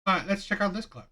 All right, let's check out this clip.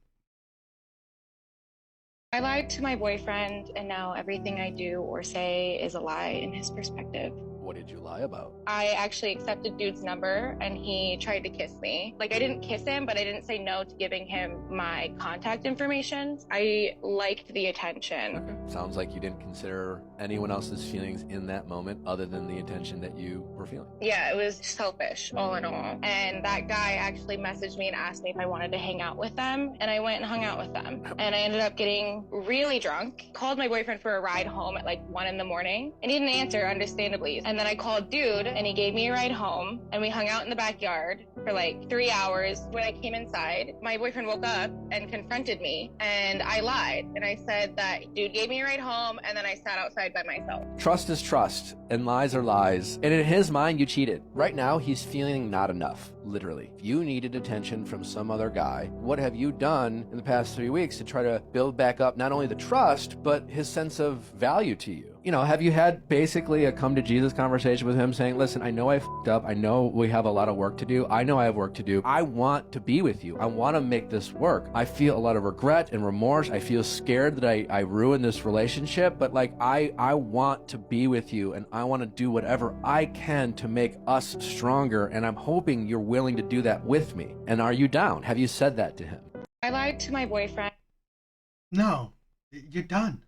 I lied to my boyfriend, and now everything I do or say is a lie in his perspective. What did you lie about? I actually accepted dude's number and he tried to kiss me. Like, I didn't kiss him, but I didn't say no to giving him my contact information. I liked the attention. Okay. Sounds like you didn't consider anyone else's feelings in that moment other than the attention that you were feeling. Yeah, it was selfish, all in all. And that guy actually messaged me and asked me if I wanted to hang out with them. And I went and hung out with them. And I ended up getting really drunk. Called my boyfriend for a ride home at like 1 in the morning. And he didn't answer, understandably. And then I called dude and he gave me a ride home. And we hung out in the backyard for like 3 hours. When I came inside, my boyfriend woke up and confronted me. And I lied. And I said that dude gave me a ride home. And then I sat outside by myself. Trust is trust, and lies are lies. And in his mind, you cheated. Right now, he's feeling not enough, literally. If you needed attention from some other guy, what have you done in the past 3 weeks to try to build back up not only the trust, but his sense of value to you? You know, have you had basically a come to Jesus conversation with him saying, listen, I know I f***ed up. I know we have a lot of work to do. I know I have work to do. I want to be with you. I want to make this work. I feel a lot of regret and remorse. I feel scared that I ruined this relationship, but like I want to be with you and I want to do whatever I can to make us stronger. And I'm hoping you're willing to do that with me. And are you down? Have you said that to him? I lied to my boyfriend. No, you're done.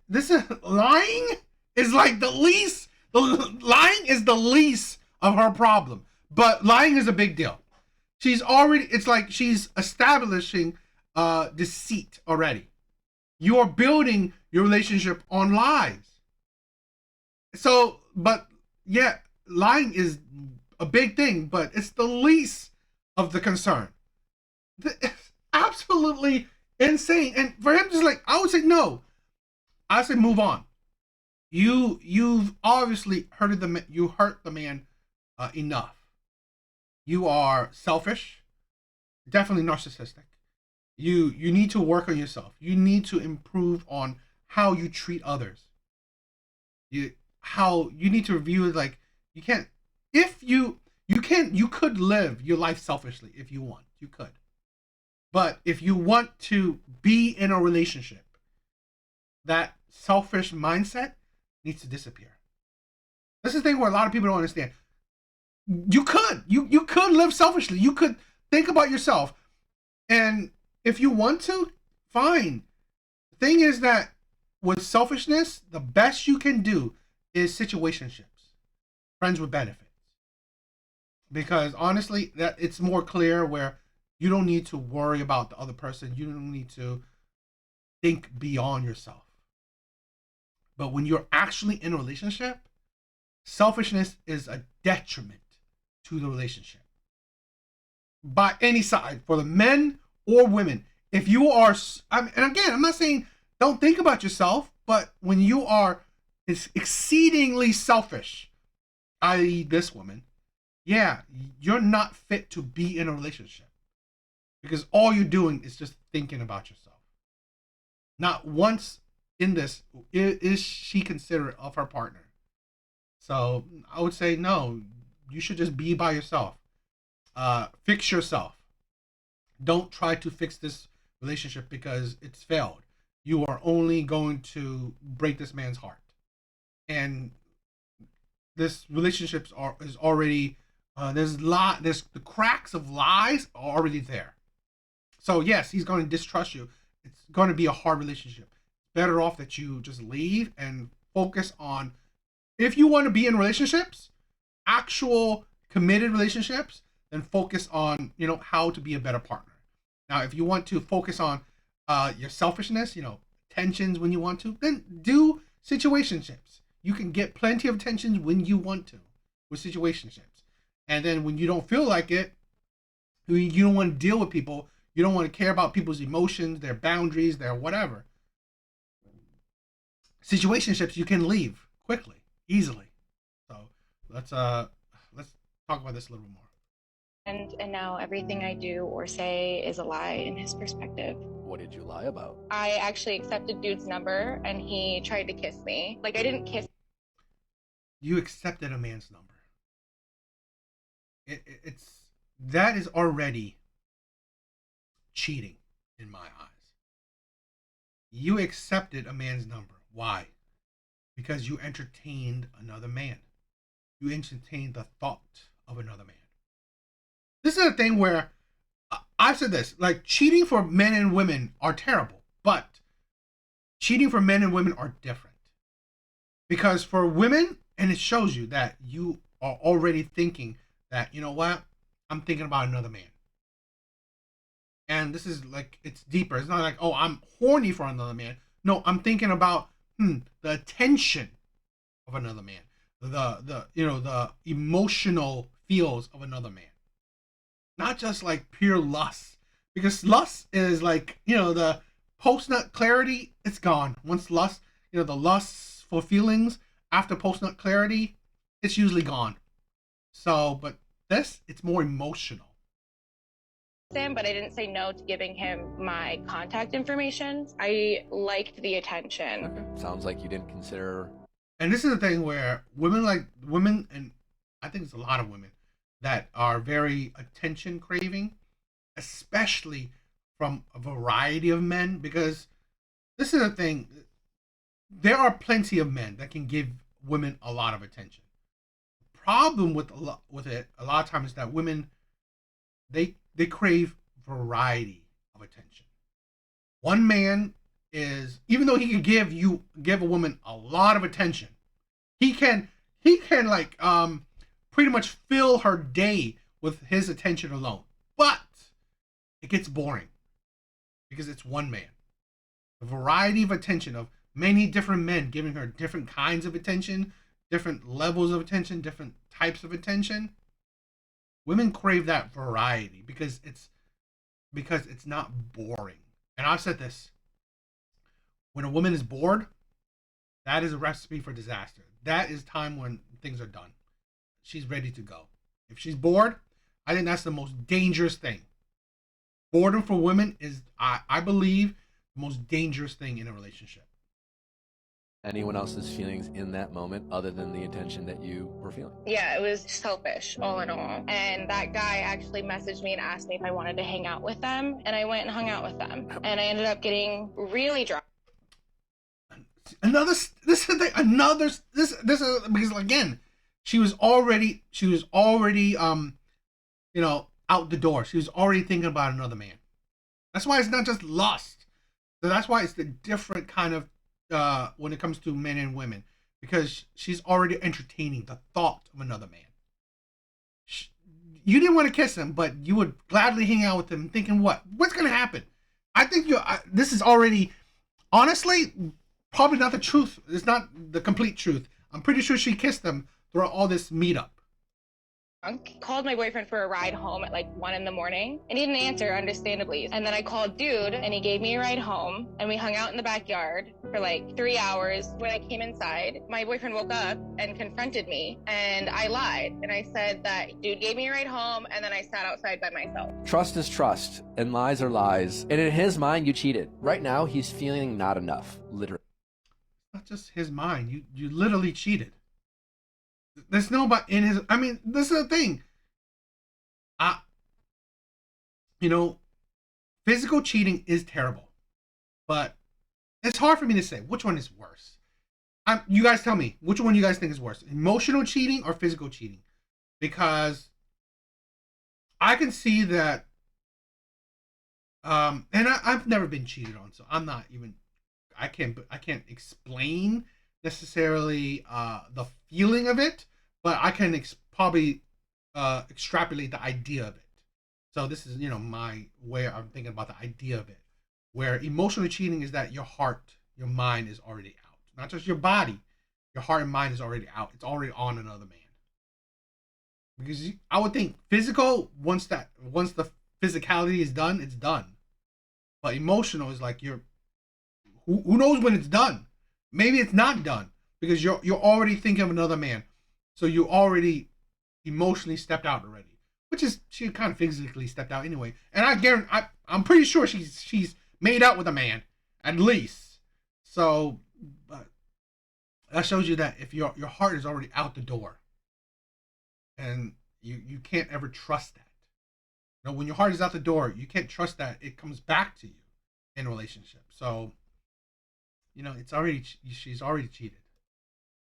This is lying is like the least. Lying is the least of her problem, but lying is a big deal. She's already. It's like she's establishing deceit already. You are building your relationship on lies. So, but yeah, lying is a big thing, but it's the least of the concern. It's absolutely insane. And for him, just like I would say, no. I say move on. You've obviously hurted the you hurt the man enough. You are selfish, definitely narcissistic. You need to work on yourself. You need to improve on how you treat others. You need to review it. Like you can't if you could live your life selfishly if you want. You could. But if you want to be in a relationship, that selfish mindset needs to disappear. This is the thing where a lot of people don't understand. You could live selfishly. You could think about yourself, and if you want to, fine. The thing is that with selfishness, the best you can do is situationships, friends with benefits, because honestly, that it's more clear where you don't need to worry about the other person. You don't need to think beyond yourself. But when you're actually in a relationship, selfishness is a detriment to the relationship by any side, for the men or women. If you are, I mean, and again, I'm not saying don't think about yourself, but when you are exceedingly selfish, i.e., this woman, yeah, you're not fit to be in a relationship because all you're doing is just thinking about yourself. Not once in this is she considerate of her partner. So I would say no. You should just be by yourself. Fix yourself. Don't try to fix this relationship because it's failed. You are only going to break this man's heart, and this relationships are is already there's the cracks of lies are already there. So yes, he's going to distrust you. It's going to be a hard relationship. Better off that you just leave and focus on if you want to be in relationships, actual committed relationships, then focus on how to be a better partner. Now, if you want to focus on your selfishness, tensions when you want to, then do situationships. You can get plenty of tensions when you want to with situationships, and then when you don't feel like it, you don't want to deal with people. You don't want to care about people's emotions, their boundaries, their whatever. Situationships you can leave quickly, easily. So let's talk about this a little bit more. And now everything I do or say is a lie in his perspective. What did you lie about? I actually accepted dude's number and he tried to kiss me. Like, I didn't kiss. You accepted a man's number. It's that is already cheating in my eyes. You accepted a man's number. Why? Because you entertained another man. You entertained the thought of another man. This is a thing where I've said this, like cheating for men and women are terrible, but cheating for men and women are different. Because for women, and it shows you that you are already thinking that, you know what, I'm thinking about another man. And this is like, it's deeper. It's not like, oh, I'm horny for another man. No, I'm thinking about the attention of another man, the emotional feels of another man, not just like pure lust. Because lust is like, the post nut clarity, it's gone. Once lust, the lustful feelings after post nut clarity, it's usually gone. So, but this, it's more emotional. But I didn't say no to giving him my contact information. I liked the attention. Okay. Sounds like you didn't consider. And this is the thing where women, and I think it's a lot of women that are very attention craving, especially from a variety of men, because this is the thing. There are plenty of men that can give women a lot of attention. The problem with it a lot of times is that women, they crave variety of attention. One man is, even though he can give a woman a lot of attention, he can like pretty much fill her day with his attention alone. But it gets boring because it's one man. The variety of attention of many different men giving her different kinds of attention, different levels of attention, different types of attention. Women crave that variety because it's not boring. And I've said this. When a woman is bored, that is a recipe for disaster. That is time when things are done. She's ready to go. If she's bored, I think that's the most dangerous thing. Boredom for women is, I believe, the most dangerous thing in a relationship. Anyone else's feelings in that moment other than the attention that you were feeling? Yeah, it was selfish, all in all. And that guy actually messaged me and asked me if I wanted to hang out with them. And I went and hung out with them. And I ended up getting really drunk. This is because again, she was already out the door. She was already thinking about another man. That's why it's not just lust. So that's why it's the different kind of when it comes to men and women, because she's already entertaining the thought of another man. You didn't want to kiss him, but you would gladly hang out with him, thinking, what's going to happen? I think this is already, honestly, probably not the truth. It's not the complete truth. I'm pretty sure she kissed him throughout all this meetup. Called my boyfriend for a ride home at like 1 a.m. and he didn't answer, understandably. And then I called dude and he gave me a ride home and we hung out in the backyard for like 3 hours. When I came inside, my boyfriend woke up and confronted me and I lied. And I said that dude gave me a ride home and then I sat outside by myself. Trust is trust and lies are lies. And in his mind, you cheated. Right now, he's feeling not enough, literally. Not just his mind. You literally cheated. There's nobody in his. I mean, this is the thing. Physical cheating is terrible, but it's hard for me to say which one is worse. You guys tell me which one you guys think is worse: emotional cheating or physical cheating? Because I can see that. And I've never been cheated on, so I'm not even. I can't explain necessarily the feeling of it, but I can probably extrapolate the idea of it. So this is, my way I'm thinking about the idea of it, where emotional cheating is that your heart, your mind is already out, not just your body, your heart and mind is already out. It's already on another man. Because I would think physical, once the physicality is done, it's done. But emotional is like who knows when it's done? Maybe it's not done because you're already thinking of another man, so you already emotionally stepped out already, which is she kind of physically stepped out anyway. And I'm pretty sure she's made out with a man at least. So, but that shows you that if your heart is already out the door, and you can't ever trust that. You know, when your heart is out the door, you can't trust that it comes back to you in a relationship. So, you know, she's already cheated.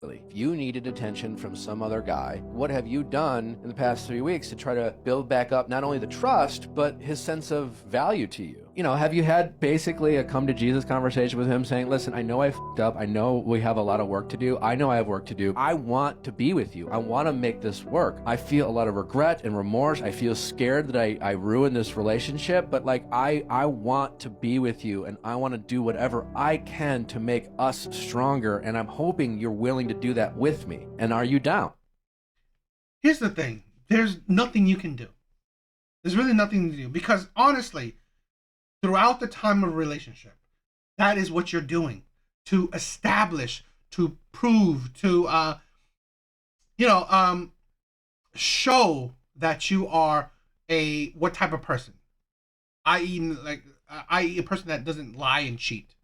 If you needed attention from some other guy, what have you done in the past 3 weeks to try to build back up not only the trust, but his sense of value to you? You know, have you had basically a come to Jesus conversation with him saying, listen, I know I f***ed up. I know we have a lot of work to do. I know I have work to do. I want to be with you. I want to make this work. I feel a lot of regret and remorse. I feel scared that I ruined this relationship, but like I want to be with you and I want to do whatever I can to make us stronger. And I'm hoping you're willing to do that with me. And are you down? Here's the thing. There's nothing you can do. There's really nothing to do because honestly, throughout the time of a relationship, that is what you're doing to establish, to prove, to, show that you are what type of person, i.e. a person that doesn't lie and cheat.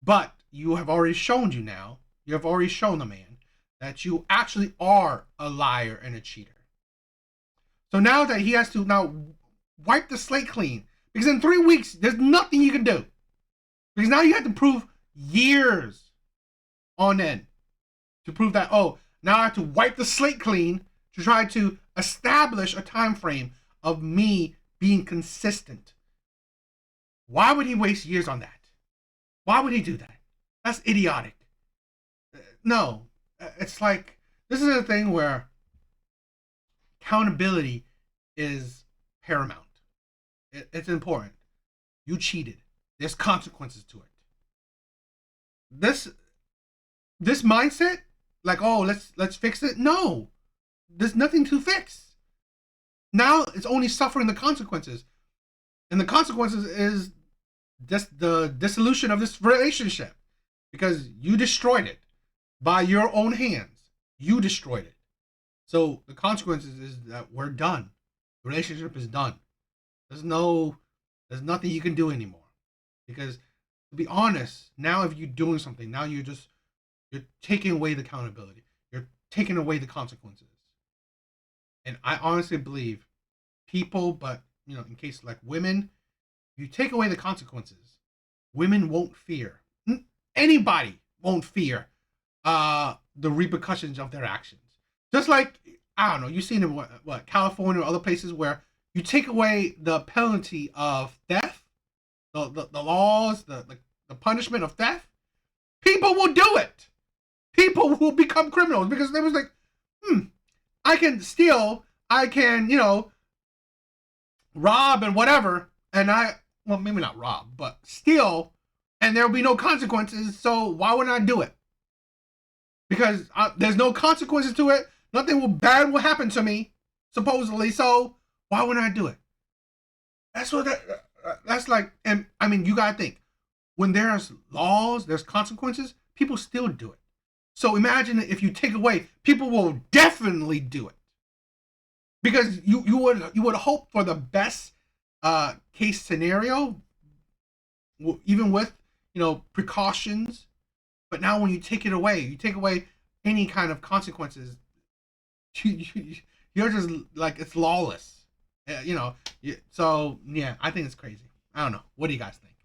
But you have already shown the man that you actually are a liar and a cheater. So now that he has to now wipe the slate clean, because in 3 weeks, there's nothing you can do. Because now you have to prove years on end to prove that, oh, now I have to wipe the slate clean to try to establish a time frame of me being consistent. Why would he waste years on that? Why would he do that? That's idiotic. No, it's like, this is a thing where accountability is paramount. It's important. You cheated. There's consequences to it. This mindset, like, oh, let's fix it. No, there's nothing to fix. Now it's only suffering the consequences, and the consequences is just the dissolution of this relationship because you destroyed it by your own hands. You destroyed it. So the consequences is that we're done. The relationship is done. There's nothing you can do anymore. Because to be honest, now if you're doing something, now you're taking away the accountability. You're taking away the consequences. And I honestly believe people, but you know, in case like women, if you take away the consequences, women won't fear. Anybody won't fear the repercussions of their actions. Just like, I don't know, you've seen in what California or other places where you take away the penalty of theft, the laws, the punishment of theft, people will do it. People will become criminals because they was like, I can steal, I can, rob and whatever, and well, maybe not rob, but steal, and there will be no consequences, so why would I do it? Because there's no consequences to it, nothing bad will happen to me, supposedly, so why wouldn't I do it? That's like, and I mean, you gotta think, when there's laws, there's consequences, people still do it. So imagine if you take away, people will definitely do it. Because you would hope for the best case scenario, even with, precautions. But now when you take away any kind of consequences, you're just like, it's lawless. So yeah, I think it's crazy. I don't know. What do you guys think?